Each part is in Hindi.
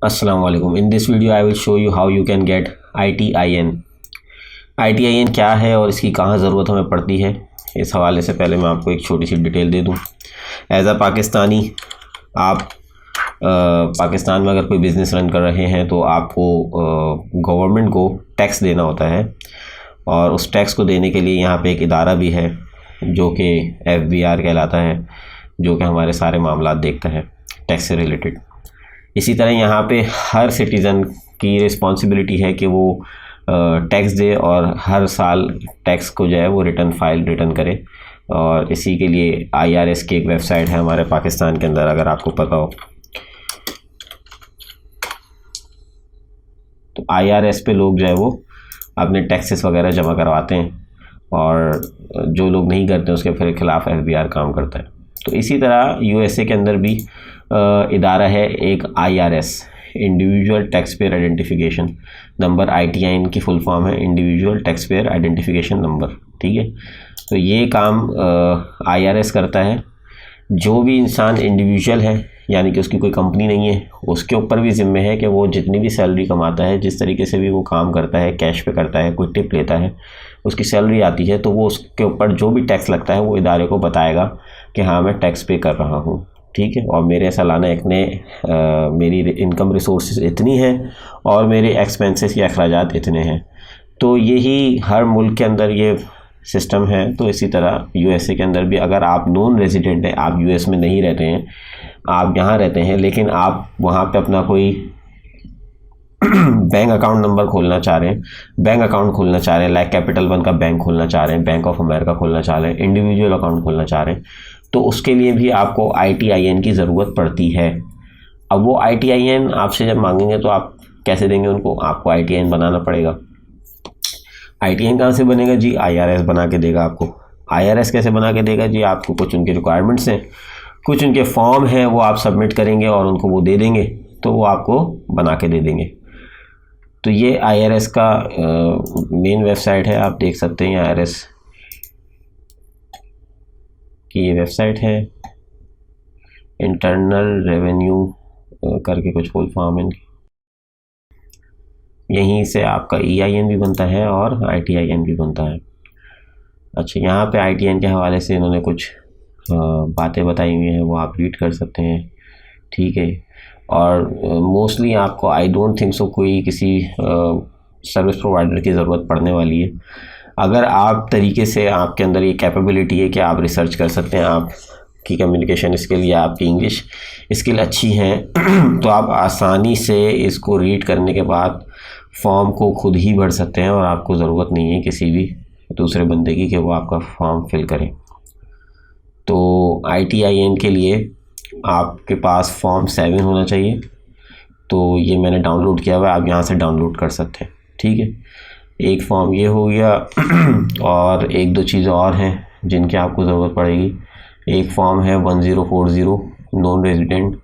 Assalamu alaikum. In this video I will show you how you can get ITIN. ITIN क्या है और इसकी कहाँ ज़रूरत हमें पड़ती है, इस हवाले से पहले मैं आपको एक छोटी सी डिटेल दे दूँ। एज अ पाकिस्तानी आप पाकिस्तान में अगर कोई बिज़नेस रन कर रहे हैं तो आपको गवर्नमेंट को टैक्स देना होता है, और उस टैक्स को देने के लिए यहाँ पे एक इदारा भी है जो कि FBR कहलाता है, जो कि हमारे सारे मामला देखता है टैक्स से रिलेटेड। इसी तरह यहाँ पे हर सिटीज़न की रिस्पॉन्सिबिलिटी है कि वो टैक्स दे और हर साल टैक्स को जो है वो रिटर्न करे। और इसी के लिए IRS की एक वेबसाइट है हमारे पाकिस्तान के अंदर, अगर आपको पता हो तो IRS पे लोग जो है वो अपने टैक्सेस वगैरह जमा करवाते हैं, और जो लोग नहीं करते उसके फिर खिलाफ FBR काम करता है। तो इसी तरह USA के अंदर भी इदारा है एक IRS, individual tax payer identification number. ITIN की फुल फॉर्म है individual tax payer identification number, ठीक है। तो ये काम IRS करता है। जो भी इंसान इंडिविजुअल है, यानी कि उसकी कोई कंपनी नहीं है, उसके ऊपर भी ज़िम्मे है कि वो जितनी भी सैलरी कमाता है, जिस तरीके से भी वो काम करता है, कैश पे करता है, कोई टिप लेता है, उसकी सैलरी आती है तो वो उसके ऊपर जो भी टैक्स लगता है वो इदारे को बताएगा कि हाँ मैं टैक्स पे कर रहा हूँ, ठीक है। और मेरे सालाना इतने मेरी इनकम रिसोर्सेज इतनी है और मेरे एक्सपेंसेस या अखराजात इतने हैं। तो यही हर मुल्क के अंदर ये सिस्टम है। तो इसी तरह USA के अंदर भी अगर आप नॉन रेजिडेंट हैं, आप US में नहीं रहते हैं, आप यहाँ रहते हैं, लेकिन आप वहाँ पे अपना कोई बैंक अकाउंट नंबर खोलना चाह रहे हैं, बैंक अकाउंट खोलना चाह रहे हैं, लाइक कैपिटल वन का बैंक खोलना चाह रहे हैं, बैंक ऑफ अमेरिका खोलना चाह रहे हैं, इंडिविजुअल अकाउंट खोलना चाह रहे हैं, तो उसके लिए भी आपको ITIN की ज़रूरत पड़ती है। अब वो ITIN आपसे जब मांगेंगे तो आप कैसे देंगे उनको? आपको ITIN बनाना पड़ेगा। ITIN कहाँ से बनेगा जी? IRS बना के देगा आपको। IRS कैसे बना के देगा जी? आपको कुछ उनके रिक्वायरमेंट्स हैं, कुछ उनके फॉर्म हैं, वो आप सबमिट करेंगे और उनको वो दे देंगे, तो वो आपको बना के दे देंगे। तो ये IRS का मेन वेबसाइट है, आप देख सकते हैं IRS की ये वेबसाइट है, इंटरनल रेवेन्यू करके कुछ फुल फॉर्म है इनकी। यहीं से आपका EIN भी बनता है और ITIN भी बनता है। अच्छा, यहाँ पे ITIN के हवाले से इन्होंने कुछ बातें बताई हुई हैं, वो आप रीड कर सकते हैं, ठीक है। और मोस्टली आपको आई डोंट थिंक सो कोई किसी सर्विस प्रोवाइडर की ज़रूरत पड़ने वाली है। अगर आप तरीके से आपके अंदर ये कैपेबिलिटी है कि आप रिसर्च कर सकते हैं, आपकी कम्युनिकेशन स्किल या आपकी इंग्लिश स्किल अच्छी है तो आप आसानी से इसको रीड करने के बाद फॉर्म को खुद ही भर सकते हैं, और आपको ज़रूरत नहीं है किसी भी दूसरे बंदे की कि वो आपका फॉर्म फिल करे। तो ITIN के लिए आपके पास फॉर्म 7 होना चाहिए। तो ये मैंने डाउनलोड किया हुआ है, आप यहाँ से डाउनलोड कर सकते हैं, ठीक है। एक फॉर्म ये हो गया और एक दो चीज़ें और हैं जिनकी आपको ज़रूरत पड़ेगी। एक फॉर्म है 1040 नॉन रेजिडेंट,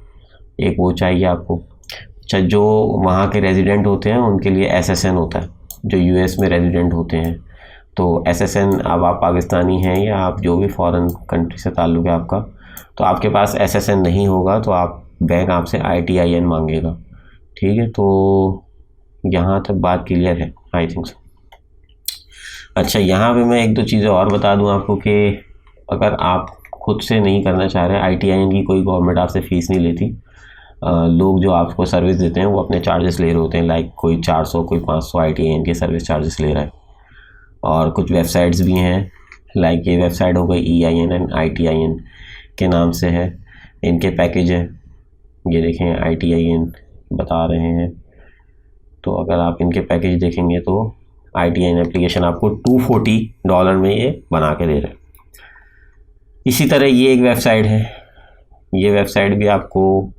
एक वो चाहिए आपको। अच्छा, जो वहाँ के रेजिडेंट होते हैं उनके लिए SSN होता है, जो US में रेजिडेंट होते हैं। तो SSN, अब आप पाकिस्तानी हैं या आप जो भी फॉरेन कंट्री से ताल्लुक़ है आपका, तो आपके पास SSN नहीं होगा तो आप बैंक आपसे ITIN मांगेगा, ठीक है। तो यहाँ तक बात क्लियर है, आई थिंक सो। अच्छा, यहाँ पे मैं एक दो चीज़ें और बता दूँ आपको कि अगर आप खुद से नहीं करना चाह रहे हैं, ITIN की कोई गवर्नमेंट आपसे फ़ीस नहीं लेती। लोग जो आपको सर्विस देते हैं वो अपने चार्जेस ले रहे होते हैं, लाइक कोई 400 कोई 500 ITIN के सर्विस चार्जेस ले रहा है। और कुछ वेबसाइट्स भी हैं, लाइक ये वेबसाइट हो गई EIN एंड ITIN के नाम से है, इनके पैकेज है, ये देखें ITIN बता रहे हैं। तो अगर आप इनके पैकेज देखेंगे तो ITIN एप्लीकेशन आपको $240 में ये बना के दे रहे हैं। इसी तरह ये एक वेबसाइट है, ये वेबसाइट भी आपको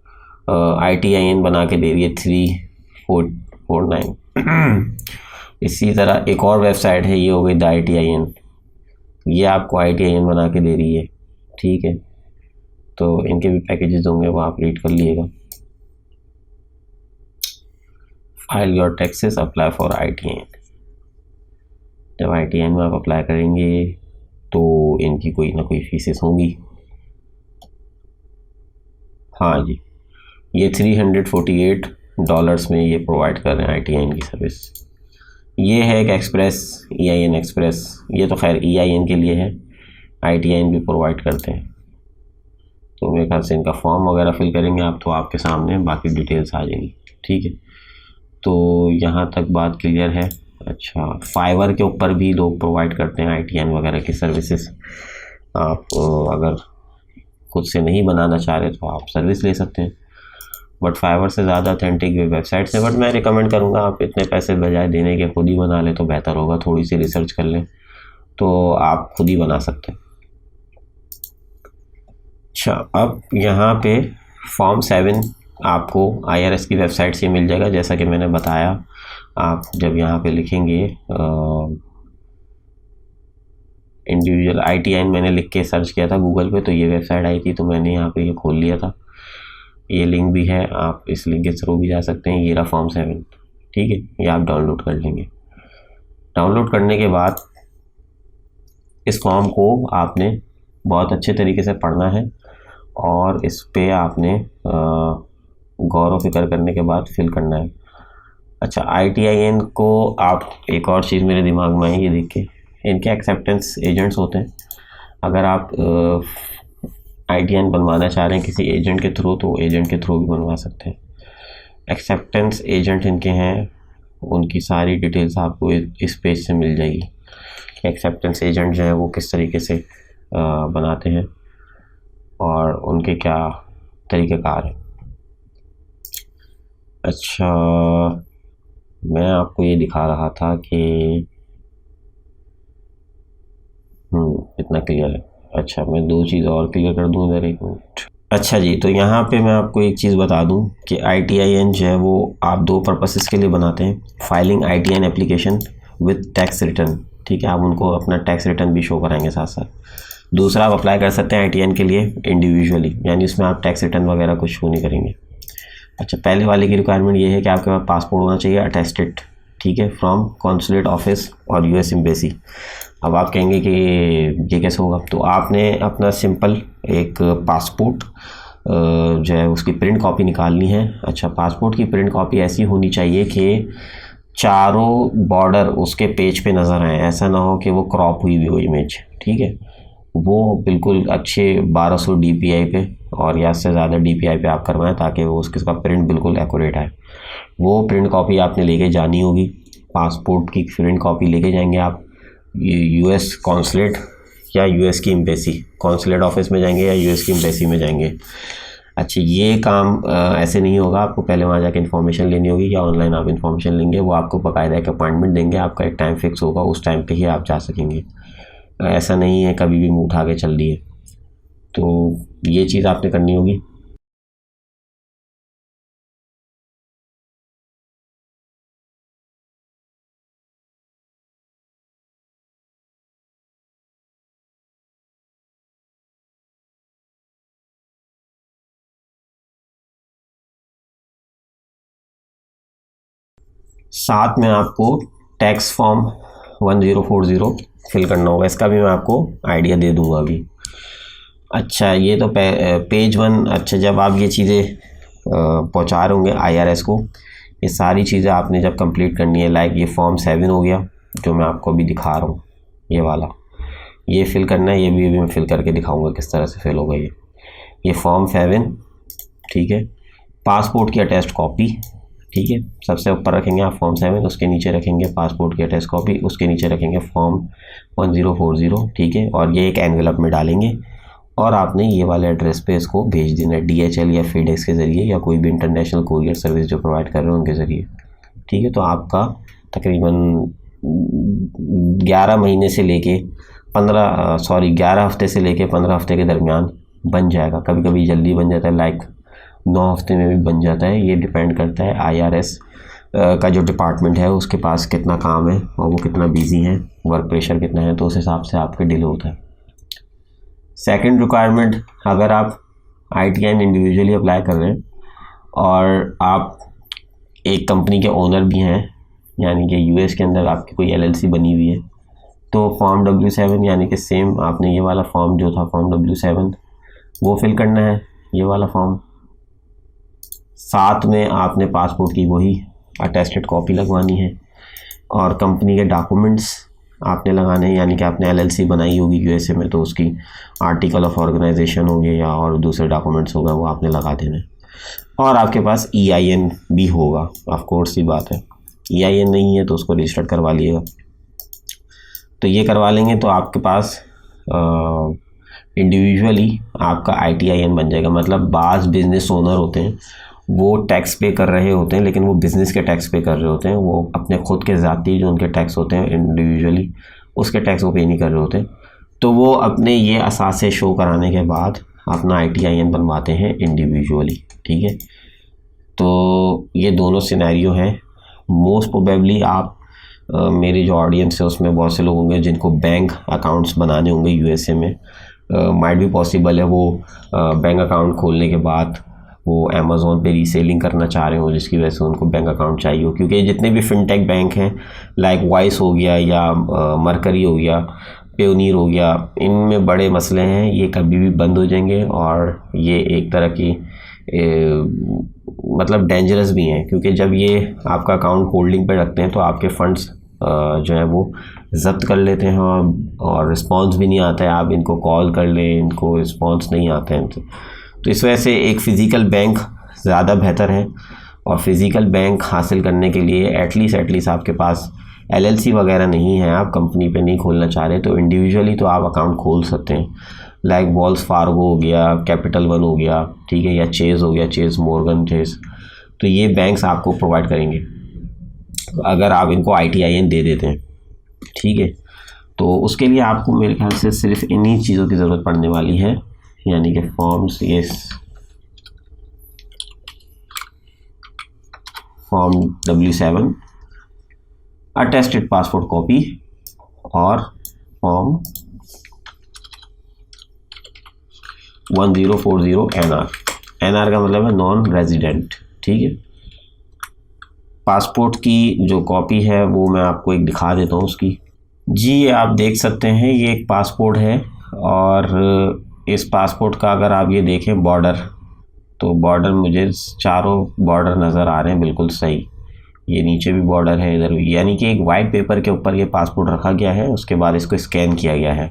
ITIN बना के दे रही है 3449। इसी तरह एक और वेबसाइट है, ये हो गई द ITIN, ये आपको ITIN बना के दे रही है, ठीक है। तो इनके भी पैकेजेस होंगे, वो आप रीड कर लीजिएगा। File your taxes, apply for ITIN। जब ITIN में आप अप्लाई करेंगे तो इनकी कोई ना कोई फीसेस होंगी। हाँ जी, ये 348 डॉलर्स में ये प्रोवाइड कर रहे हैं ITIN की सर्विस। ये है एक एक्सप्रेस, EIN एक्सप्रेस। ये तो खैर EIN के लिए है, ITIN भी प्रोवाइड करते हैं। तो मेरे ख्याल से इनका फॉर्म वगैरह फिल करेंगे आप तो आपके सामने बाकी डिटेल्स आ जाएंगी। ठीक है, तो यहाँ तक बात क्लियर है। अच्छा, फाइवर के ऊपर भी लोग प्रोवाइड करते हैं ITIN वगैरह की सर्विसेज। आप अगर खुद से नहीं बनाना चाह रहे तो आप सर्विस ले सकते हैं, बट फाइवर से ज़्यादा ऑथेंटिक वेबसाइट्स हैं। बट मैं रिकमेंड करूँगा आप इतने पैसे बजाय देने के खुद ही बना लें तो बेहतर होगा। थोड़ी सी रिसर्च कर लें तो आप खुद ही बना सकते हैं। अच्छा, अब यहाँ पे फॉर्म 7 आपको IRS की वेबसाइट से मिल जाएगा। जैसा कि मैंने बताया, आप जब यहाँ पे लिखेंगे इंडिविजुअल ITIN, मैंने लिख के सर्च किया था गूगल पे तो ये वेबसाइट आई थी, तो मैंने यहाँ पे ये खोल लिया था। ये लिंक भी है, आप इस लिंक के थ्रू भी जा सकते हैं। ये रहा फॉर्म 7। ठीक है, ये आप डाउनलोड कर लेंगे। डाउनलोड करने के बाद इस फॉर्म को आपने बहुत अच्छे तरीके से पढ़ना है और इस पे आपने गौर व फिक्र करने के बाद फिल करना है। अच्छा, ITIN को आप, एक और चीज़ मेरे दिमाग में आई ये देख के, इनके एक्सेप्टेंस एजेंट्स होते हैं। अगर आप ITIN बनवाना चाह रहे हैं किसी एजेंट के थ्रू तो एजेंट के थ्रू भी बनवा सकते हैं। एक्सेप्टेंस एजेंट इनके हैं, उनकी सारी डिटेल्स आपको इस पेज से मिल जाएगी। एक्सेप्टेंस एजेंट जो है वो किस तरीके से बनाते हैं और उनके क्या तरीक़ेकार है। अच्छा, मैं आपको ये दिखा रहा था कि इतना क्लियर है। अच्छा, मैं दो चीज़ और क्लियर कर दूँ इधर, एक मिनट। अच्छा जी, तो यहाँ पे मैं आपको एक चीज़ बता दूँ कि ITIN जो है वो आप दो पर्पसेस के लिए बनाते हैं। Filing ITIN application with tax return. ठीक है, आप उनको अपना टैक्स रिटर्न भी शो कराएंगे साथ साथ। दूसरा, आप अप्लाई कर सकते हैं ITIN के लिए इंडिविजुअली, यानी इसमें आप टैक्स रिटर्न वगैरह कुछ शो नहीं करेंगे। अच्छा, पहले वाले की रिक्वायरमेंट ये है कि आपके पास पासपोर्ट होना चाहिए अटेस्टेड, ठीक है, फ्रॉम कॉन्सुलेट ऑफिस और US एम्बेसी। अब आप कहेंगे कि ये कैसे होगा, तो आपने अपना सिंपल एक पासपोर्ट जो है उसकी प्रिंट कॉपी निकालनी है। अच्छा, पासपोर्ट की प्रिंट कॉपी ऐसी होनी चाहिए कि चारों बॉर्डर उसके पेज पे नज़र आए, ऐसा ना हो कि वो क्रॉप हुई हुई हो इमेज। ठीक है, वो बिल्कुल अच्छे 1200 DPI पे और या से ज़्यादा DPI पे आप करवाएं ताकि वो उसका प्रिंट बिल्कुल एक्यूरेट आए। वो प्रिंट कॉपी आपने लेके जानी होगी। पासपोर्ट की प्रिंट कॉपी लेके जाएंगे आप US कॉन्सुलेट या US की एम्बेसी, कॉन्सुलेट ऑफिस में जाएंगे या US की एम्बेसी में जाएंगे। अच्छा, ये काम ऐसे नहीं होगा, आपको पहले वहाँ जाके इन्फॉर्मेशन लेनी होगी या ऑनलाइन आप इन्फॉर्मेशन लेंगे। वो आपको बाकायदा एक अपॉइंटमेंट देंगे, आपका एक टाइम फिक्स होगा, उस टाइम पे ही आप जा सकेंगे। ऐसा नहीं है कभी भी मुँह उठा के चल दिए। तो ये चीज़ आपने करनी होगी। साथ में आपको टैक्स फॉर्म 1040 फिल करना होगा, इसका भी मैं आपको आइडिया दे दूंगा अभी। अच्छा, ये तो पेज 1। अच्छा, जब आप ये चीज़ें पहुंचा रहे होंगे IRS को, ये सारी चीज़ें आपने जब कंप्लीट करनी है, लाइक ये फॉर्म 7 हो गया जो मैं आपको अभी दिखा रहा हूँ, ये वाला, ये फिल करना है। ये भी मैं फिल करके दिखाऊंगा किस तरह से फिल होगा ये फॉर्म 7। ठीक है, पासपोर्ट की अटैच्ड कॉपी, ठीक है, सबसे ऊपर रखेंगे आप फॉर्म 7, उसके नीचे रखेंगे पासपोर्ट की अटैच कॉपी, उसके नीचे रखेंगे फॉर्म 1040। ठीक है, और ये एक एनवेलप में डालेंगे और आपने ये वाले एड्रेस पे इसको भेज देना है, DHL या FedEx के ज़रिए या कोई भी इंटरनेशनल कुरियर सर्विस जो प्रोवाइड कर रहे हैं उनके ज़रिए। ठीक है, तो आपका तकरीबन 11 महीने से लेके 11 हफ्ते से लेके 15 हफ्ते के दरमियान बन जाएगा। कभी कभी जल्दी बन जाता है, लाइक 9 हफ्ते में भी बन जाता है। ये डिपेंड करता है IRS का जो डिपार्टमेंट है उसके पास कितना काम है और वो कितना बिजी है, वर्क प्रेशर कितना है, तो उस हिसाब से आपके डिले होता है। सेकंड रिक्वायरमेंट, अगर आप ITIN इंडिविजुअली अप्लाई कर रहे हैं और आप एक कंपनी के ओनर भी हैं, यानी कि US के अंदर आपकी कोई LLC बनी हुई है, तो फॉर्म W7 यानी कि सेम आपने ये वाला फॉर्म जो था फॉर्म W7 वो फिल करना है, ये वाला फॉर्म। साथ में आपने पासपोर्ट की वही अटेस्टेड कॉपी लगवानी है, और कंपनी के डॉक्यूमेंट्स आपने लगाने हैं, यानी कि आपने एलएलसी बनाई होगी यूएसए में तो उसकी आर्टिकल ऑफ ऑर्गेनाइजेशन हो गया या और दूसरे डॉक्यूमेंट्स होगा वो आपने लगा देने। और आपके पास EIN भी होगा, ऑफ कोर्स सी बात है। EIN नहीं है तो उसको रजिस्टर्ड करवा लिएगा। तो ये करवा लेंगे तो आपके पास इंडिविजुअली आपका ITIN बन जाएगा। मतलब बाज़ बिजनेस ओनर होते हैं वो टैक्स पे कर रहे होते हैं, लेकिन वो बिज़नेस के टैक्स पे कर रहे होते हैं, वो अपने खुद के ज़ाती जो उनके टैक्स होते हैं इंडिविजुअली उसके टैक्स वो पे नहीं कर रहे होते। तो वो अपने ये असासे शो कराने के बाद अपना ITIN बनवाते हैं इंडिविजुअली, ठीक है। तो ये दोनों सिनेरियो हैं। मोस्ट प्रोबेबली आप मेरी जो ऑडियंस है उसमें बहुत से लोग होंगे जिनको बैंक अकाउंट्स बनाने होंगे यूएसए में। माइट भी पॉसिबल है वो बैंक अकाउंट खोलने के बाद वो अमेज़ोन पे रीसेलिंग करना चाह रहे हो, जिसकी वजह से उनको बैंक अकाउंट चाहिए हो, क्योंकि जितने भी फिनटेक बैंक हैं लाइक वाइस हो गया या मरकरी हो गया, पेयोनीर हो गया, इनमें बड़े मसले हैं, ये कभी भी बंद हो जाएंगे और ये एक तरह की मतलब डेंजरस भी हैं, क्योंकि जब ये आपका अकाउंट होल्डिंग पे रखते हैं तो आपके फंड्स जो है वो जब्त कर लेते हैं और रिस्पांस भी नहीं आता है। आप इनको कॉल कर लें, इनको रिस्पांस नहीं आते हैं। तो इस वजह से एक फ़िज़िकल बैंक ज़्यादा बेहतर है, और फिज़िकल बैंक हासिल करने के लिए एटलीस्ट आपके पास LLC वगैरह नहीं है, आप कंपनी पे नहीं खोलना चाह रहे, तो इंडिविजुअली तो आप अकाउंट खोल सकते हैं। लाइक वॉल्स फार्गो हो गया, कैपिटल वन हो गया, ठीक है, या चेज़ हो गया, चेज़ मॉर्गन चेज़, तो ये बैंक्स आपको प्रोवाइड करेंगे अगर आप इनको ITIN दे देते हैं, ठीक है। तो उसके लिए आपको मेरे ख्याल से सिर्फ इन्हीं चीज़ों की ज़रूरत पड़ने वाली है, यानी कि फॉर्म्स, ये form W7, attested passport copy और फॉर्म 1040 NR का मतलब है नॉन रेजिडेंट, ठीक है। पासपोर्ट की जो कॉपी है वो मैं आपको एक दिखा देता हूँ उसकी। जी ये आप देख सकते हैं, ये एक पासपोर्ट है, और इस पासपोर्ट का अगर आप ये देखें बॉर्डर, तो बॉर्डर मुझे चारों बॉर्डर नज़र आ रहे हैं बिल्कुल सही। ये नीचे भी बॉर्डर है, इधर भी, यानी कि एक वाइट पेपर के ऊपर ये पासपोर्ट रखा गया है, उसके बाद इसको स्कैन किया गया है।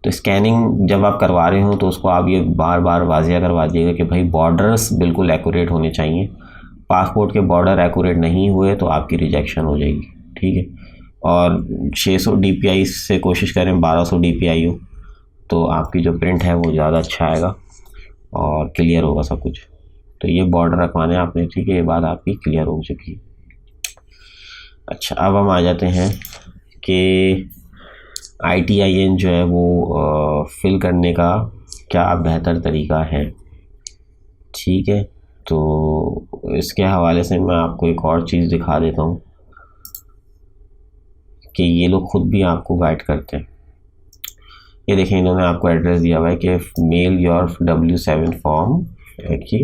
तो स्कैनिंग जब आप करवा रहे हो तो उसको आप ये बार बार वाजिया करवा दीजिएगा कि भाई बॉर्डर्स बिल्कुल एक्यूरेट होने चाहिए। पासपोर्ट के बॉर्डर एक्यूरेट नहीं हुए तो आपकी रिजेक्शन हो जाएगी, ठीक है। और 600 DPI से कोशिश करें 1200 DPI हो, तो आपकी जो प्रिंट है वो ज़्यादा अच्छा आएगा और क्लियर होगा सब कुछ। तो ये बॉर्डर रखवाने आपने, ठीक है, ये बात आपकी क्लियर हो चुकी। अच्छा, अब हम आ जाते हैं कि ITIN जो है वो फिल करने का क्या बेहतर तरीका है, ठीक है। तो इसके हवाले से मैं आपको एक और चीज़ दिखा देता हूँ कि ये लोग खुद भी आपको गाइड करते हैं। ये देखें, इन्होंने आपको एड्रेस दिया हुआ है कि मेल योर W7 फॉर्म कि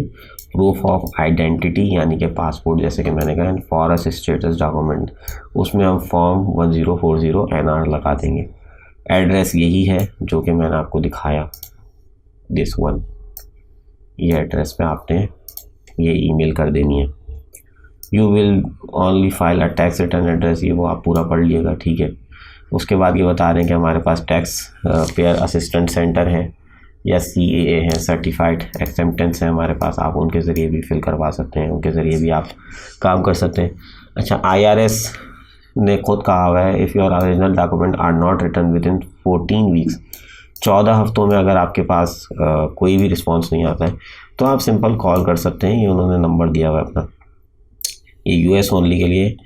प्रूफ ऑफ आइडेंटिटी, यानी कि पासपोर्ट जैसे कि मैंने कहा, फॉर अस स्टेटस डॉक्यूमेंट, उसमें हम फॉर्म 1040 NR लगा देंगे। एड्रेस यही है जो कि मैंने आपको दिखाया, दिस वन, ये एड्रेस पे आपने ये ईमेल कर देनी है। You will only file a tax return address, ये वो आप पूरा पढ़ लिएगा, ठीक है। उसके बाद ये बता रहे हैं कि हमारे पास टैक्स पेयर असिस्टेंट सेंटर है या CAA है, सर्टिफाइड एक्सेप्टेंस है हमारे पास, आप उनके ज़रिए भी फिल करवा सकते हैं, उनके ज़रिए भी आप काम कर सकते हैं। अच्छा, IRS ने खुद कहा हुआ है if your original document are not return within 14 weeks, 14 हफ्तों में अगर आपके पास कोई भी रिस्पॉन्स नहीं आता है तो आप सिंपल कॉल कर सकते हैं। ये उन्होंने नंबर दिया हुआ है अपना, ये US ओनली के लिए,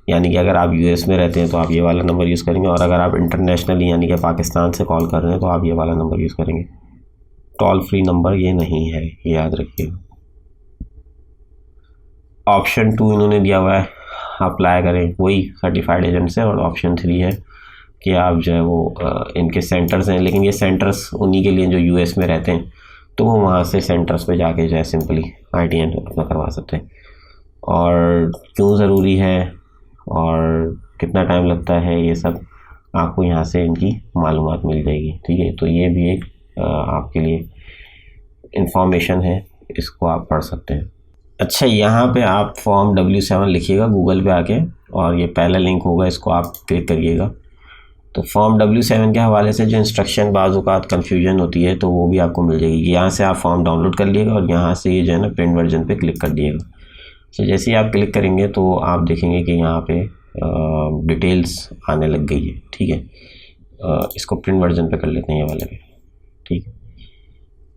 यानी कि अगर आप US में रहते हैं तो आप ये वाला नंबर यूज़ करेंगे, और अगर आप इंटरनेशनली यानी कि पाकिस्तान से कॉल कर रहे हैं तो आप ये वाला नंबर यूज़ करेंगे। टोल फ्री नंबर ये नहीं है, ये याद रखिएगा। ऑप्शन 2 इन्होंने दिया हुआ है, अप्लाई करें वही सर्टिफाइड एजेंट से, और ऑप्शन 3 है कि आप जो है वो इनके सेंटर्स हैं, लेकिन ये सेंटर्स उन्हीं के लिए जो US में रहते हैं, तो वो वहाँ से सेंटर्स पे जाके जो है सिंपली ITIN अपना करवा सकते हैं। और क्यों ज़रूरी है और कितना टाइम लगता है, ये सब आपको यहाँ से इनकी मालूमात मिल जाएगी, ठीक है। तो ये भी एक आपके लिए इंफॉर्मेशन है, इसको आप पढ़ सकते हैं। अच्छा, यहाँ पे आप फॉर्म W7 लिखिएगा गूगल पे आके, और ये पहला लिंक होगा, इसको आप क्लिक करिएगा। तो फॉर्म W7 के हवाले से जो इंस्ट्रक्शन बाज़-औक़ात कन्फ्यूजन होती है तो वो भी आपको मिल जाएगी। यहाँ से आप फॉर्म डाउनलोड कर लीजिएगा और यहाँ से ये जो है ना प्रिंट वर्जन पे क्लिक कर दिएगा। तो जैसे ही आप क्लिक करेंगे तो आप देखेंगे कि यहाँ पे डिटेल्स आने लग गई है। ठीक है, इसको प्रिंट वर्जन पे कर लेते हैं ये वाले पे। ठीक है,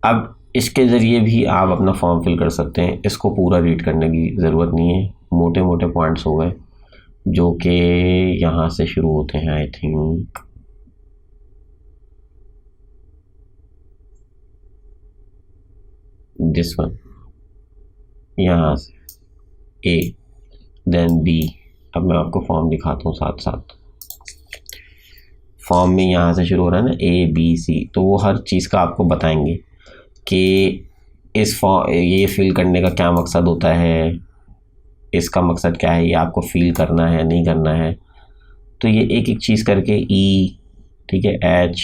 अब इसके ज़रिए भी आप अपना फॉर्म फिल कर सकते हैं। इसको पूरा रीड करने की ज़रूरत नहीं है, मोटे मोटे पॉइंट्स हो गए जो कि यहाँ से शुरू होते हैं। आई थिंक दिस वन, यहाँ से ए देन बी। अब मैं आपको फॉर्म दिखाता हूँ साथ साथ। फॉर्म में यहाँ से शुरू हो रहा है ना ABC, तो वो हर चीज़ का आपको बताएंगे कि इस फॉर्म ये फिल करने का क्या मकसद होता है, इसका मकसद क्या है, ये आपको फिल करना है नहीं करना है। तो ये एक एक चीज़ करके E, ठीक है, H,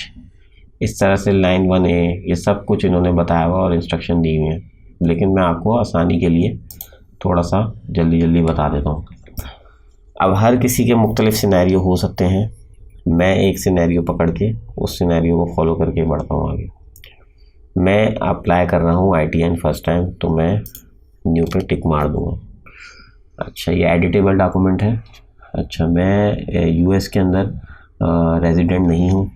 इस तरह से लाइन 1A, ये सब कुछ इन्होंने बताया हुआ और इंस्ट्रक्शन दी हुई हैं। लेकिन मैं आपको आसानी के लिए थोड़ा सा जल्दी जल्दी बता देता हूँ। अब हर किसी के मुख्तलिफ सिनेरियो हो सकते हैं। मैं एक सिनेरियो पकड़ के उस सिनेरियो को फॉलो करके बढ़ता हूँ आगे। मैं अप्लाई कर रहा हूँ ITN फर्स्ट टाइम, तो मैं न्यू पे टिक मार दूँगा। अच्छा, ये एडिटेबल डॉक्यूमेंट है। अच्छा, मैं US के अंदर रेजिडेंट नहीं हूँ,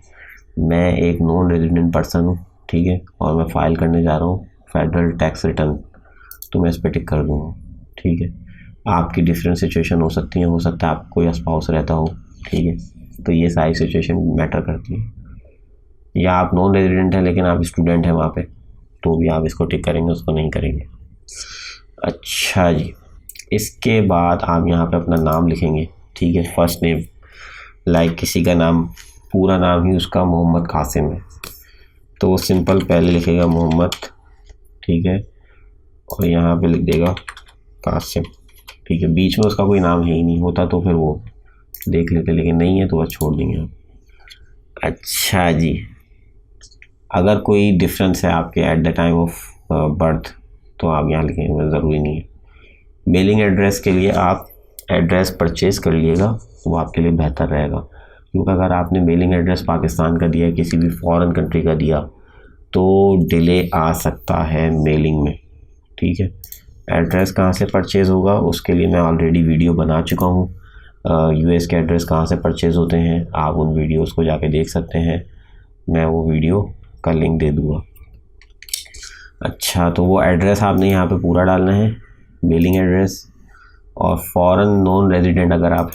मैं एक नॉन रेजिडेंट पर्सन हूँ। ठीक है, और मैं फ़ाइल करने जा रहा हूँ फेडरल टैक्स रिटर्न, तो मैं इस पर टिक कर दूँगा। ठीक है, आपकी डिफरेंट सिचुएशन हो सकती है, हो सकता है आप कोई स्पाउस रहता हो। ठीक है, तो ये सारी सिचुएशन मैटर करती है। या आप नॉन रेजिडेंट हैं लेकिन आप स्टूडेंट हैं वहाँ पे, तो भी आप इसको टिक करेंगे, उसको नहीं करेंगे। अच्छा जी, इसके बाद आप यहाँ पे अपना नाम लिखेंगे। ठीक है, फर्स्ट नेम, लाइक किसी का नाम पूरा नाम ही उसका मोहम्मद कासिम है, तो वो सिंपल पहले लिखेगा मोहम्मद। ठीक है, और यहाँ पे लिख देगा कासिम। ठीक है, बीच में उसका कोई नाम है ही नहीं, होता तो फिर वो देख लेते, लेकिन नहीं है तो बस छोड़ देंगे आप। अच्छा जी, अगर कोई डिफरेंस है आपके at the time of birth तो आप यहाँ लिखेंगे, ज़रूरी नहीं है। मेलिंग एड्रेस के लिए आप एड्रेस परचेज़ कर लीजिएगा, वो आपके लिए बेहतर रहेगा। क्योंकि अगर आपने मेलिंग एड्रेस पाकिस्तान का दिया, किसी भी फॉरेन कंट्री का दिया, तो डिले आ सकता है मेलिंग में। ठीक है, एड्रेस कहाँ से परचेज़ होगा उसके लिए मैं ऑलरेडी वीडियो बना चुका हूँ। US के एड्रेस कहाँ से परचेज़ होते हैं, आप उन वीडियोस को जाके देख सकते हैं, मैं वो वीडियो का लिंक दे दूँगा। अच्छा, तो वो एड्रेस आपने यहाँ पे पूरा डालना है, मेलिंग एड्रेस। और फॉरेन नॉन रेजिडेंट अगर आप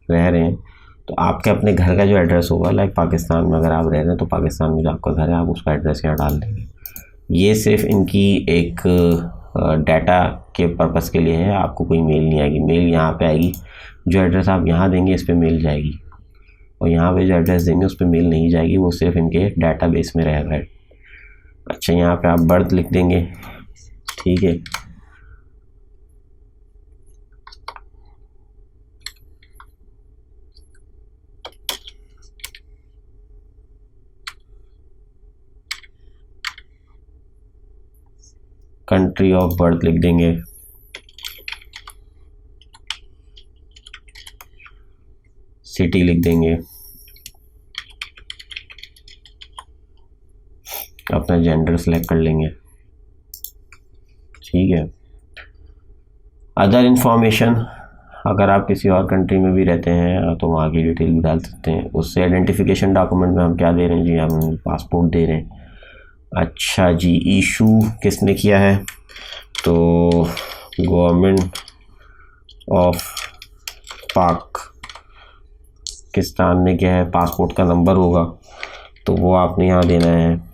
रह रहे हैं तो आपके अपने घर का जो एड्रेस होगा, लाइक पाकिस्तान में अगर आप रह रहे हैं तो पाकिस्तान में जो आपका घर है आप उसका एड्रेस यहाँ डाल देंगे। ये सिर्फ इनकी एक डाटा के पर्पस के लिए है, आपको कोई मेल नहीं आएगी। मेल यहाँ पे आएगी, जो एड्रेस आप यहाँ देंगे इस पर मेल जाएगी, और यहाँ पे जो एड्रेस देंगे उस पर मेल नहीं जाएगी, वो सिर्फ इनके डाटाबेस में रहेगा। अच्छा, यहाँ पे आप बर्थ लिख देंगे। ठीक है, कंट्री ऑफ बर्थ लिख देंगे, सिटी लिख देंगे, अपना जेंडर सेलेक्ट कर लेंगे। ठीक है, अदर इंफॉर्मेशन, अगर आप किसी और कंट्री में भी रहते हैं तो वहाँ की डिटेल भी डाल सकते हैं। उससे आइडेंटिफिकेशन डॉक्यूमेंट में हम क्या दे रहे हैं जी, हम पासपोर्ट दे रहे हैं। अच्छा जी, इशू किसने किया है, तो गवर्नमेंट ऑफ पाकिस्तान ने किया है। पासपोर्ट का नंबर होगा तो वो आपने यहाँ देना है।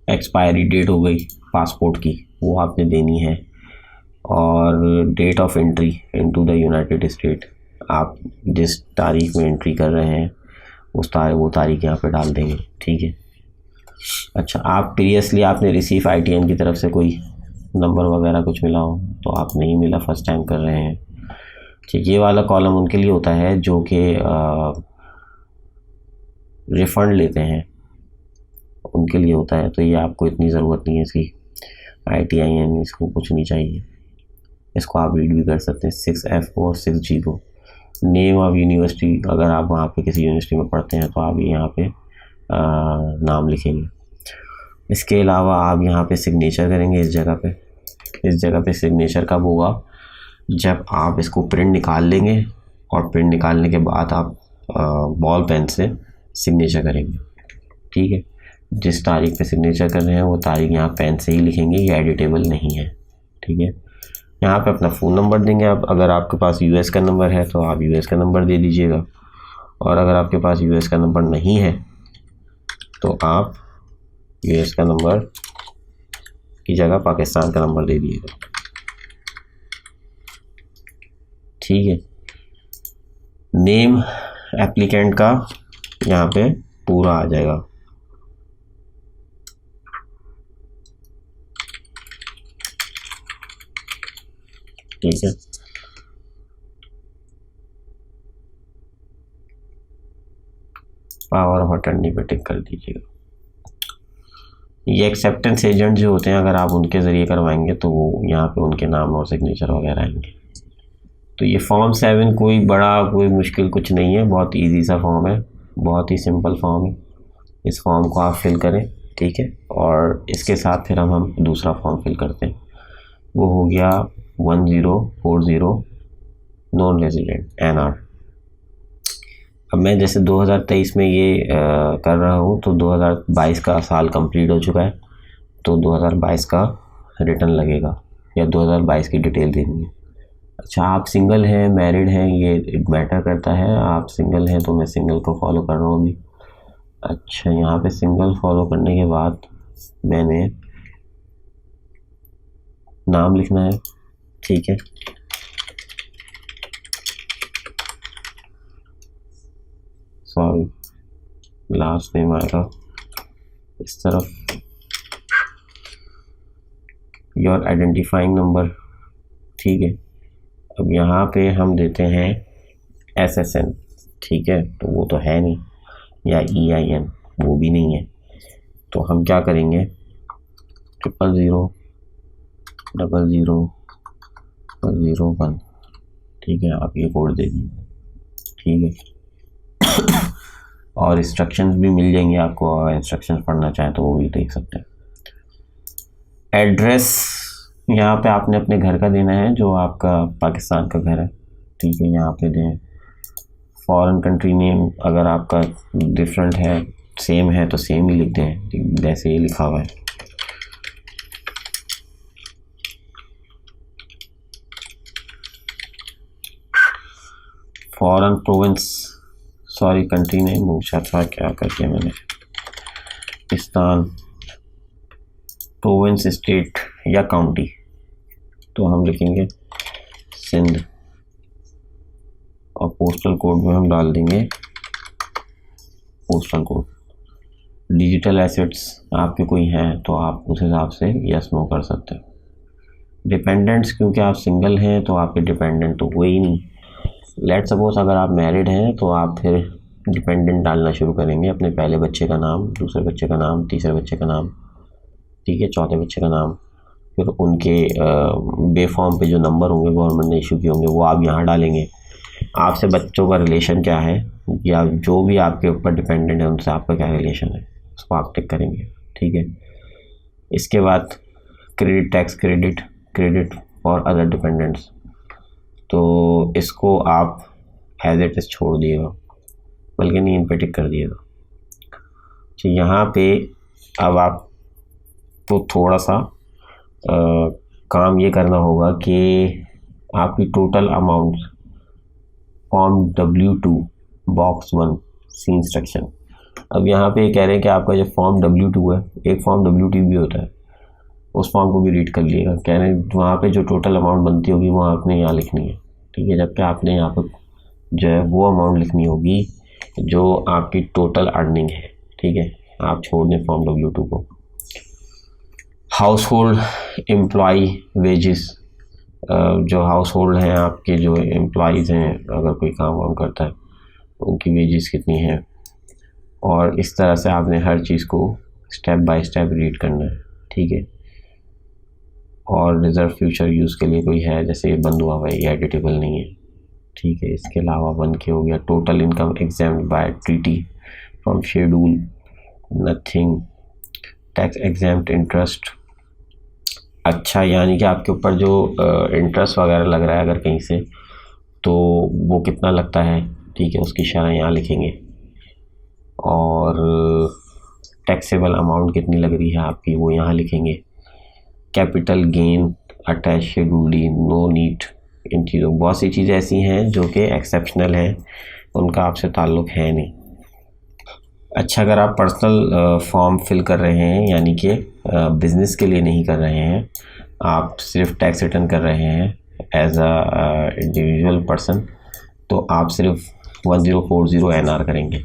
एक्सपायरी डेट हो गई पासपोर्ट की, वो आपने देनी है। और date of entry into the United State, आप जिस तारीख में एंट्री कर रहे हैं वो तारीख यहाँ पे डाल देंगे। ठीक है, अच्छा, आप प्रीवियसली आपने रिसीव ITN की तरफ से कोई नंबर वगैरह कुछ मिला हो तो आप नहीं मिला, फर्स्ट टाइम कर रहे हैं। ठीक, ये वाला कॉलम उनके लिए होता है जो कि रिफ़ंड लेते हैं। उनके लिए होता है, तो ये आपको इतनी ज़रूरत नहीं है इसकी। ITIN इसको कुछ नहीं चाहिए, इसको आप रीड भी कर सकते हैं। 6F को और 6G को। नेम ऑफ यूनिवर्सिटी, अगर आप वहाँ पे किसी यूनिवर्सिटी में पढ़ते हैं तो आप यहाँ पे नाम लिखेंगे। इसके अलावा आप यहाँ पे सिग्नेचर करेंगे इस जगह पे। इस जगह पे सिग्नेचर कब होगा, जब आप इसको प्रिंट निकाल लेंगे और प्रिंट निकालने के बाद आप बॉल पेन से सिग्नेचर करेंगे। ठीक है, जिस तारीख पे सिग्नेचर कर रहे हैं वो तारीख यहाँ पेन से ही लिखेंगे, ये एडिटेबल नहीं है। ठीक है, यहाँ पे अपना फ़ोन नंबर देंगे आप। अगर आपके पास US का नंबर है तो आप US का नंबर दे दीजिएगा, और अगर आपके पास US का नंबर नहीं है तो आप US का नंबर की जगह पाकिस्तान का नंबर दे दीजिएगा। ठीक है, नेम एप्लीकेंट का यहाँ पे पूरा आ जाएगा। ठीक है, पावर ऑफ अटर्नी पे टिक कर दीजिएगा। ये एक्सेप्टेंस एजेंट जो होते हैं, अगर आप उनके ज़रिए करवाएंगे तो वो यहाँ पे उनके नाम और सिग्नेचर वगैरह आएंगे। तो ये फॉर्म 7 कोई बड़ा कोई मुश्किल कुछ नहीं है, बहुत इजी सा फॉर्म है, बहुत ही सिंपल फॉर्म है। इस फॉर्म को आप फिल करें। ठीक है, और इसके साथ फिर हम दूसरा फॉर्म फिल करते हैं, वो हो गया 1040 नॉन रेजिडेंट NR। अब मैं जैसे 2023 में ये कर रहा हूँ, तो 2022 का साल कंप्लीट हो चुका है, तो 2022 का रिटर्न लगेगा या 2022 की डिटेल देनी है। अच्छा, आप सिंगल हैं मैरिड हैं ये मैटर करता है। आप सिंगल हैं तो मैं सिंगल को फॉलो कर रहा हूँ अभी। अच्छा, यहाँ पे सिंगल फॉलो करने के बाद मैंने नाम लिखना है। ठीक है, सॉरी लास्ट नेम आएगा इस तरफ, योर आइडेंटिफाइंग नंबर। ठीक है, अब यहाँ पे हम देते हैं SSN। ठीक है, तो वो तो है नहीं, या EIN वो भी नहीं है, तो हम क्या करेंगे 000001। ठीक है, आप ये कोड दे दीजिए। ठीक है, और इंस्ट्रक्शंस भी मिल जाएंगे आपको, और इंस्ट्रक्शंस पढ़ना चाहें तो वो भी देख सकते हैं। एड्रेस यहाँ पे आपने अपने घर का देना है, जो आपका पाकिस्तान का घर है। ठीक है, यहाँ पे दें। फॉरेन कंट्री नेम अगर आपका डिफरेंट है, सेम है तो सेम ही लिख दें जैसे ये लिखा हुआ है। Foreign province, sorry country name पूछा था, क्या कर दिया मैंने, पाकिस्तान, प्रोविंस, स्टेट या काउंटी, तो हम लिखेंगे सिंध, और पोस्टल कोड में हम डाल देंगे पोस्टल कोड। डिजिटल एसेट्स आपके कोई हैं तो आप उस हिसाब से यस नो कर सकते हैं। डिपेंडेंट्स, क्योंकि आप सिंगल हैं तो आपके डिपेंडेंट तो हुए ही नहीं। लेट सपोज अगर आप मैरिड हैं तो आप फिर डिपेंडेंट डालना शुरू करेंगे, अपने पहले बच्चे का नाम, दूसरे बच्चे का नाम, तीसरे बच्चे का नाम, ठीक है, चौथे बच्चे का नाम, फिर उनके बे फॉर्म पे जो नंबर होंगे गवर्नमेंट ने इशू किए होंगे वो आप यहाँ डालेंगे। आपसे बच्चों का रिलेशन क्या है, या जो भी आपके ऊपर डिपेंडेंट है उनसे आपका क्या रिलेशन है, उसको आप टिक करेंगे। ठीक है, इसके बाद क्रेडिट टैक्स क्रेडिट और अदर डिपेंडेंट्स, तो इसको आप एज इट इज़ छोड़ दिएगा, बल्कि नहीं इन पे टिक कर दिएगा। तो यहाँ पे अब आपको थोड़ा सा काम ये करना होगा कि आपकी total amount form W2 box 1 सी इंस्ट्रक्शन। अब यहाँ पे कह रहे हैं कि आपका जो फॉर्म W2 है, एक फॉर्म W2 भी होता है, उस फॉर्म को भी रीड कर लिएगा। कह रहे हैं वहाँ पे जो टोटल अमाउंट बनती होगी वो आपने यहाँ लिखनी है। ठीक है, जबकि आपने यहाँ पर जो है वो अमाउंट लिखनी होगी जो आपकी टोटल अर्निंग है। ठीक है, आप छोड़ दें फॉर्म W2 को। हाउस होल्ड एम्प्लॉई वेजेस, जो हाउस होल्ड हैं आपके, जो एम्प्लॉइज़ हैं, अगर कोई काम वाम करता है उनकी वेजेस कितनी हैं, और इस तरह से आपने हर चीज़ को स्टेप बाय स्टेप रीड करना है, ठीक है। और रिजर्व फ्यूचर यूज़ के लिए कोई है, जैसे ये बंद हुआ हुआ है, ये एडिटेबल नहीं है, ठीक है। इसके अलावा 1 के हो गया। Total income exempt by treaty from schedule, nothing. Tax exempt interest, अच्छा, यानी कि आपके ऊपर जो इंटरेस्ट वगैरह लग रहा है अगर कहीं से, तो वो कितना लगता है, ठीक है, उसकी शरह यहाँ लिखेंगे। और टैक्सेबल अमाउंट कितनी लग रही है आपकी, वो यहाँ लिखेंगे। Capital gain attach schedule D, no need इन चीज़ों, बहुत सी चीज़ें ऐसी हैं जो कि एक्सेप्शनल हैं, उनका आपसे ताल्लुक़ है नहीं। अच्छा, अगर आप पर्सनल फॉर्म फिल कर रहे हैं, यानी कि बिज़नेस के लिए नहीं कर रहे हैं, आप सिर्फ टैक्स रिटर्न कर रहे हैं एज अ इंडिविजुअल पर्सन, तो आप सिर्फ 1040 NR करेंगे।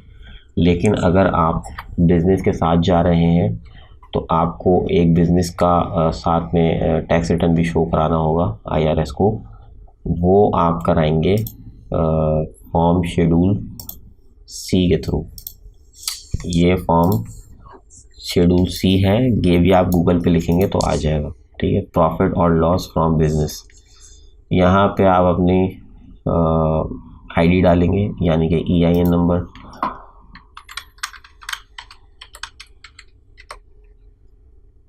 लेकिन अगर आप बिज़नेस के साथ जा रहे हैं तो आपको एक बिज़नेस का साथ में टैक्स रिटर्न भी शो कराना होगा IRS को, वो आप कराएंगे फॉर्म शेड्यूल C के थ्रू। ये फॉर्म शेड्यूल C है, ये भी आप गूगल पे लिखेंगे तो आ जाएगा, ठीक है। प्रॉफिट और लॉस फ्रॉम बिजनेस, यहाँ पे आप अपनी ID डालेंगे, यानी कि EIN नंबर,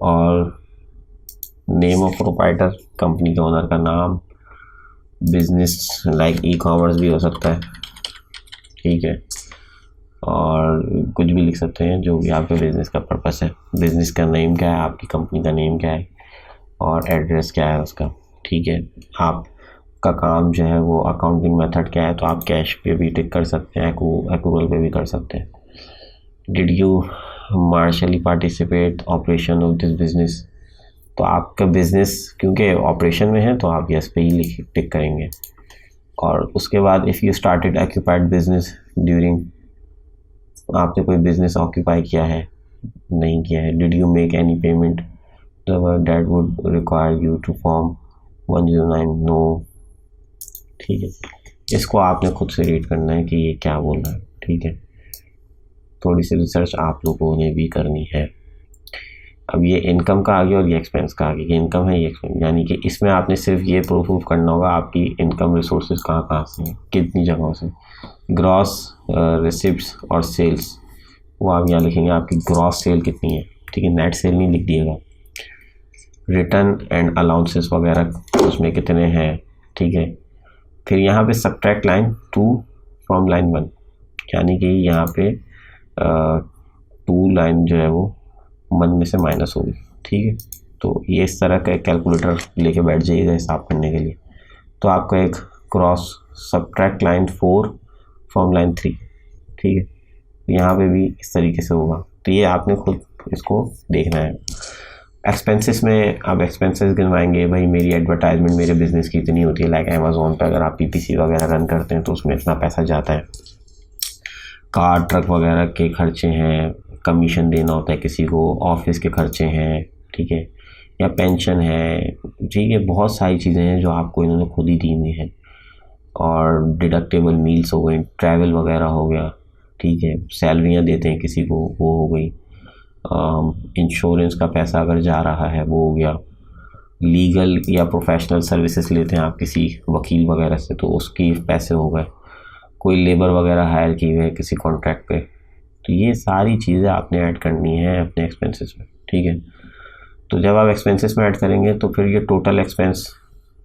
और नेम ऑफ प्रोप्राइटर, कंपनी के ओनर का नाम, बिजनेस लाइक ई-कॉमर्स भी हो सकता है, ठीक है। और कुछ भी लिख सकते हैं जो भी आपके बिज़नेस का पर्पस है। बिज़नेस का नेम क्या है, आपकी कंपनी का नेम क्या है, और एड्रेस क्या है उसका, ठीक है। आपका काम जो है वो अकाउंटिंग मेथड क्या है, तो आप कैश पे भी टिक कर सकते हैं, एक्रूवल पे भी कर सकते हैं। Did you martially participate operation of this business, तो आपका बिजनेस क्योंकि ऑपरेशन में है तो आप यस पे ही टिक करेंगे। और उसके बाद if you started occupied business during, आपने कोई बिजनेस ऑक्यूपाई किया है, नहीं किया है। Did you make any payment that would require you to form 109, no, ठीक है। इसको आपने खुद से रीड करना है कि ये क्या बोल रहा है, ठीक है। थोड़ी सी रिसर्च आप लोगों ने भी करनी है। अब ये इनकम का आ गया और ये एक्सपेंस का आ गया, ये इनकम है, ये एक्सपेंस, यानी कि इसमें आपने सिर्फ ये प्रूफ करना होगा आपकी इनकम रिसोर्सेज कहाँ कहाँ से हैं, कितनी जगहों से। ग्रॉस रिसिप्ट्स और सेल्स, वो आप यहाँ लिखेंगे आपकी ग्रॉस सेल कितनी है, ठीक है, नेट सेल नहीं लिख दिएगा। रिटर्न एंड अलाउंसेस वगैरह उसमें कितने हैं, ठीक है। फिर यहाँ पे सब्ट्रैक्ट लाइन 2 फ्रॉम लाइन 1, यानी कि यहाँ पे 2 लाइन जो है वो 1 में से माइनस होगी, ठीक है। तो ये इस तरह का कैलकुलेटर लेके बैठ जाइएगा हिसाब करने के लिए। तो आपका एक cross subtract line 4 from line 3, ठीक है। यहाँ पे भी इस तरीके से होगा, तो ये आपने खुद इसको देखना है। एक्सपेंसेस में आप एक्सपेंसेस गिनवाएंगे, भाई मेरी एडवर्टाइजमेंट मेरे बिज़नेस की इतनी होती है, लाइक अमेज़ॉन पे अगर आप PPC वगैरह रन करते हैं तो उसमें इतना पैसा जाता है। कार ट्रक वगैरह के खर्चे हैं, कमीशन देना होता है किसी को, ऑफिस के खर्चे हैं, ठीक है, या पेंशन है, ठीक है। बहुत सारी चीज़ें हैं जो आपको इन्होंने खुद ही दी हुई हैं। और डिडक्टेबल मील्स हो गई, ट्रैवल वगैरह हो गया, ठीक है। सैलरियाँ देते हैं किसी को, वो हो गई। इंश्योरेंस का पैसा अगर जा रहा है वो हो गया। लीगल या प्रोफेशनल सर्विसेज लेते हैं आप किसी वकील वगैरह से, तो उसकी पैसे हो गए। कोई लेबर वगैरह हायर की हुई है किसी कॉन्ट्रैक्ट पे, तो ये सारी चीज़ें आपने ऐड करनी है अपने एक्सपेंसेस में, ठीक है। तो जब आप एक्सपेंसेस में ऐड करेंगे तो फिर ये टोटल एक्सपेंस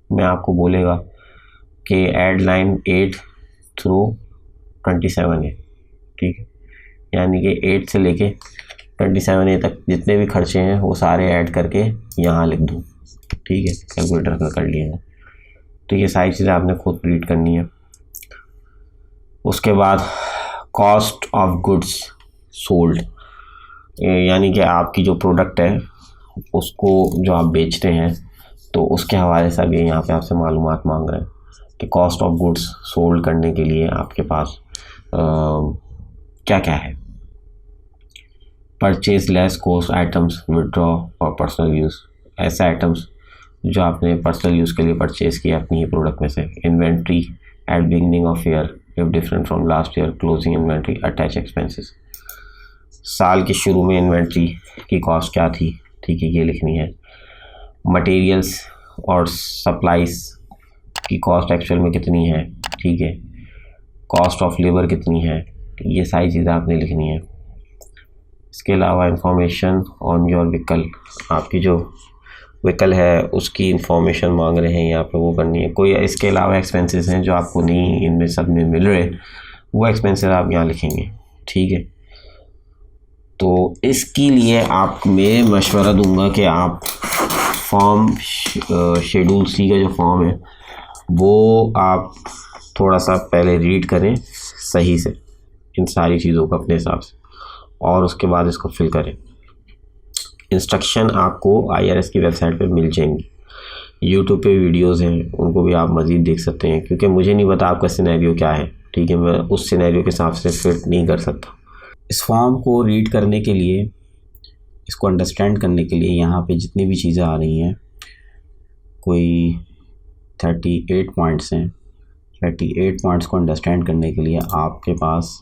में आपको बोलेगा कि ऐड लाइन 8 थ्रू 27A, ठीक है। यानी कि 8 से लेके 27A तक जितने भी खर्चे हैं वो सारे ऐड करके यहाँ लिख दूँ, ठीक है, कैलकुलेटर का कर लिया। तो ये सारी चीज़ें आपने खुद रीड करनी है। उसके बाद कॉस्ट ऑफ गुड्स सोल्ड, यानी कि आपकी जो प्रोडक्ट है उसको जो आप बेचते हैं तो उसके हवाले से भी यहाँ पे आपसे मालूमात मांग रहे हैं कि कॉस्ट ऑफ गुड्स सोल्ड करने के लिए आपके पास क्या क्या है। Purchase less cost items withdraw और पर्सनल यूज़, ऐसे आइटम्स जो आपने पर्सनल यूज़ के लिए परचेज़ किया अपनी ही प्रोडक्ट में से। Inventory at beginning of year if different from last year closing inventory, attach expenses. साल के शुरू में इन्वेंट्री की कॉस्ट क्या थी, ठीक है, ये लिखनी है। मटेरियल्स और सप्लाईज की कॉस्ट एक्चुअल में कितनी है, ठीक है। कॉस्ट ऑफ लेबर कितनी है, ये सारी चीज़ें आपने लिखनी है। इसके अलावा इंफॉर्मेशन ऑन योर व्हीकल, आपकी जो व्हीकल है उसकी इंफॉर्मेशन मांग रहे हैं यहाँ पे, वो करनी है। कोई इसके अलावा एक्सपेंसेस हैं जो आपको नहीं इनमें सब में मिल रहे, वो एक्सपेंसेस आप यहाँ लिखेंगे, ठीक है। तो इसके लिए आप मैं मशवरा दूंगा कि आप फॉर्म शेड्यूल सी का जो फॉर्म है वो आप थोड़ा सा पहले रीड करें सही से, इन सारी चीज़ों को अपने हिसाब से, और उसके बाद इसको फिल करें। इंस्ट्रक्शन आपको IRS की वेबसाइट पे मिल जाएंगी, यूट्यूब पे वीडियोस हैं, उनको भी आप मज़ीद देख सकते हैं, क्योंकि मुझे नहीं पता आपका सिनेरियो क्या है, ठीक है, मैं उस सिनेरियो के हिसाब से फिट नहीं कर सकता। इस फॉर्म को रीड करने के लिए, इसको अंडरस्टैंड करने के लिए यहाँ पे जितनी भी चीज़ें आ रही हैं, कोई 38 पॉइंट्स हैं। 38 पॉइंट्स को अंडरस्टैंड करने के लिए आपके पास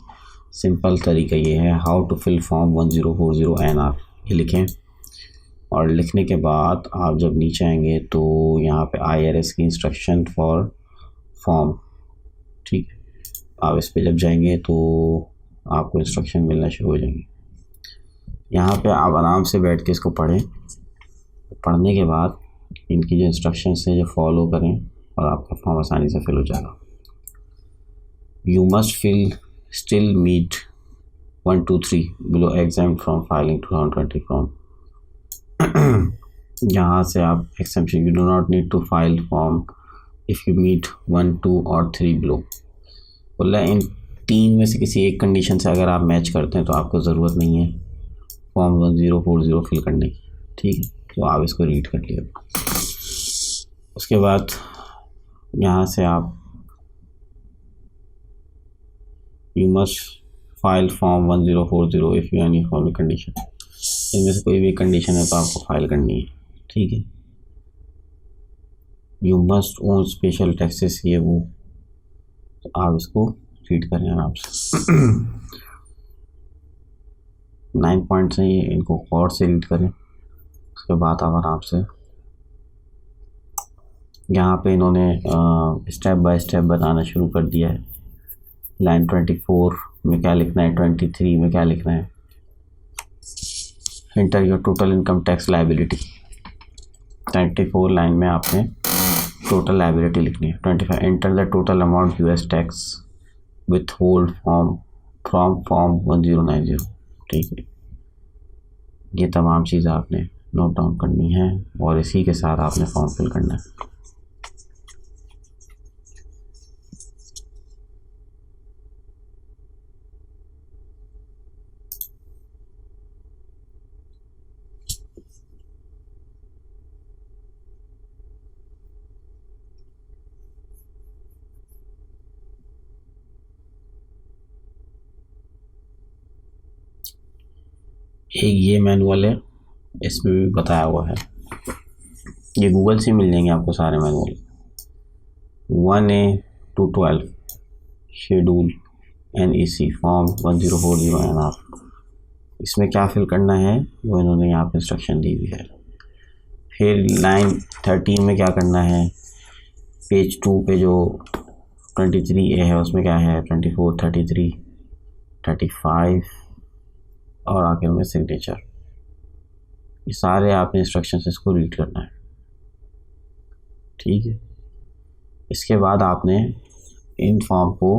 सिंपल तरीका ये है, how to fill form 1040 NR, ये लिखें। और लिखने के बाद आप जब नीचे आएंगे तो यहाँ पे IRS की इंस्ट्रक्शन फॉर फॉर्म, ठीक है, आप इस पे जब जाएंगे तो आपको इंस्ट्रक्शन मिलना शुरू हो जाएंगी। यहाँ पे आप आराम से बैठ के इसको पढ़ें। पढ़ने के बाद इनकी जो इंस्ट्रक्शंस हैं जो फॉलो करें और आपका फॉर्म आसानी से फिल हो जाएगा। You must fill still meet 1, 2, 3 below exempt from filing 2020 form. यहाँ से आप exception, you do not need to file form if you meet 1, 2 और 3 बिलो। बोला इन 3 में से किसी एक कंडीशन से अगर आप मैच करते हैं तो आपको ज़रूरत नहीं है फॉर्म 1040 फिल करने की, ठीक है। तो आप इसको रीड कर लिया। उसके बाद यहाँ से आप you must file form 1040 if you any following condition, इनमें से कोई भी कंडीशन है तो आपको फाइल करनी है, ठीक है। You must own special taxes, ये वो, तो आप इसको रीड करें आराम से। 9 पॉइंट्स हैं ये, इनको गौर से रीड करें। उसके बाद आप आराम से यहाँ पे इन्होंने स्टेप बाय स्टेप बताना शुरू कर दिया है। लाइन 24 में क्या लिखना है, 23 में क्या लिखना है। Inter your total income tax liability, 24 line में आपने टोटल लायबिलिटी लिखनी है। 25 enter the total amount US tax with hold from form 1090, ठीक है। ये तमाम चीज़ें आपने नोट डाउन करनी है और इसी के साथ आपने फॉर्म फिल करना है। एक ये मैनुअल है, इसमें भी बताया हुआ है, ये गूगल से मिल जाएंगे आपको सारे manual. 1A to 12 schedule NEC form 1040 NR, इसमें क्या फिल करना है वो इन्होंने यहाँ पे इंस्ट्रक्शन दी हुई है। फिर लाइन 13 में क्या करना है, पेज 2 पे जो 23A है उसमें क्या है, 24, 33, 35 और आखिर में सिग्नेचर। ये सारे आपने इंस्ट्रक्शंस इसको रीड करना है, ठीक है। इसके बाद आपने इन फॉर्म को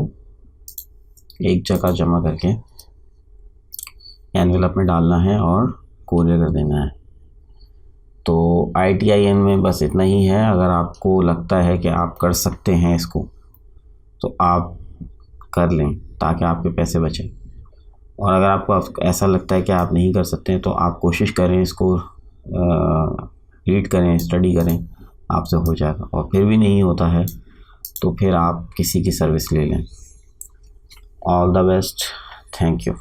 एक जगह जमा करके एनवेलप में डालना है और कोरियर कर देना है। तो ITIN में बस इतना ही है। अगर आपको लगता है कि आप कर सकते हैं इसको तो आप कर लें ताकि आपके पैसे बचें, और अगर आपको ऐसा लगता है कि आप नहीं कर सकते हैं तो आप कोशिश करें, इसको रीड करें, स्टडी करें, आपसे हो जाएगा। और फिर भी नहीं होता है तो फिर आप किसी की सर्विस ले लें। All the best, thank you.